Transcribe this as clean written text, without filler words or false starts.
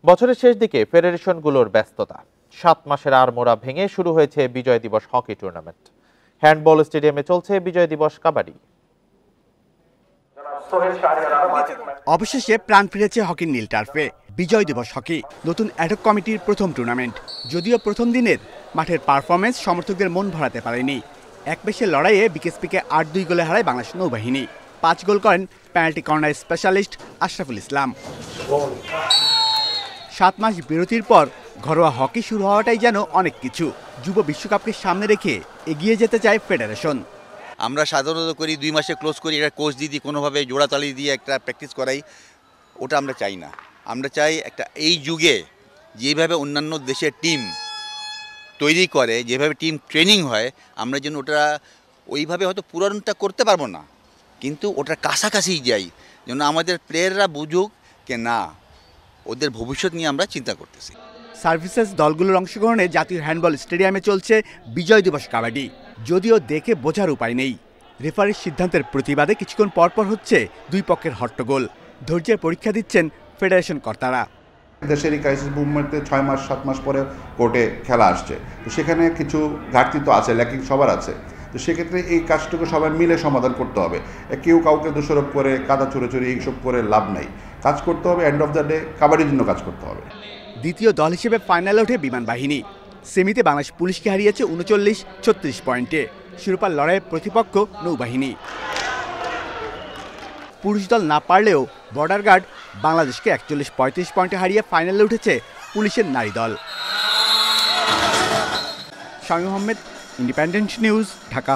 বছরের শেষ দিকে ফেডারেশনগুলোর ব্যস্ততা। 7 মাসের আড়মোড়া ভেঙে শুরু হয়েছে বিজয় দিবস হকি টুর্নামেন্ট। হ্যান্ডবল স্টেডিয়ামে চলছে বিজয় দিবস কাবাডি। অবশেষে প্রাণ ফিরেছে হকির নীল টার্ফে। বিজয় দিবস হকি নতুন অ্যাডহক কমিটির প্রথম টুর্নামেন্ট। যদিও প্রথম দিনের মাঠের পারফরমেন্স সমর্থকদের মন ভরাতে পারেনি। এক পেশে লড়াইয়ে বিকেএসপিকে 8-2 গোলে হারায় বাংলাদেশ নৌবাহিনী। 5 গোল করেন penalty corner specialist Ashraful Islam. 7 মাস বিরতির পর ঘরোয়া হকি শুরু হওয়াটাই যেন অনেক কিছু। যুব বিশ্বকাপকে সামনে রেখে এগিয়ে যেতে চায় ফেডারেশন। আমরা সাধারণত করি 2 মাসে ক্লোজ করি, একটা কোচ দিদি কোনোভাবে জোড়াতালি দিয়ে একটা প্র্যাকটিস করাই, ওটা আমরা চাই না। আমরা চাই একটা এই যুগে যেভাবে অন্যান্য দেশের টিম তৈরি করে, যেভাবে টিম ট্রেনিং হয়, আমরা যেন ওটা ওইভাবে হয়তো পূরণটা করতে পারবো না, কিন্তু ওটার কাছাকাছি যাই, যেন আমাদের প্লেয়াররা বুঝুক যে না, ওদের ভবিষ্যৎ নিয়ে আমরা চিন্তা করতেছি। সার্ভিসেস দলগুলোর অংশগ্রহণে জাতীয় হ্যান্ডবল স্টেডিয়ামে চলছে বিজয় দিবস কাবাডি। যদিও দেখে বোঝার উপায় নেই। রেফারির সিদ্ধান্তের প্রতিবাদে কিছুক্ষণ পরপর হচ্ছে দুই পক্ষের হট্টগোল। ধৈর্যের পরীক্ষা দিচ্ছেন ফেডারেশন কর্তারা। দেশের এই ক্রাইসিস মুভমেন্টে 6 মাস 7 মাস পরে কোর্টে খেলা আসছে, তো সেখানে কিছু ঘাটতি তো আছে, ল্যাকিং সবার আছে। তো সেক্ষেত্রে এই কাজটুকু সবাই মিলে সমাধান করতে হবে। কেউ কাউকে দোষারোপ করে কাদা চুরি এইসব করে লাভ নাই। কাজ করতে হবে, এন্ড অফ দ্য ডে কাবাডির জন্য কাজ করতে হবে। দ্বিতীয় দল হিসেবে ফাইনালে ওঠে বিমান বাহিনী। সেমিতে বাংলাদেশ পুলিশকে হারিয়েছে 39-36 পয়েন্টে। শিরোপার লড়াইয়ের প্রতিপক্ষ নৌবাহিনী। পুরুষ দল না পারলেও বর্ডার গার্ড বাংলাদেশকে 41-35 পয়েন্টে হারিয়ে ফাইনালে উঠেছে পুলিশের নারী দল। Shamim Ahmed, independent news, Dhaka.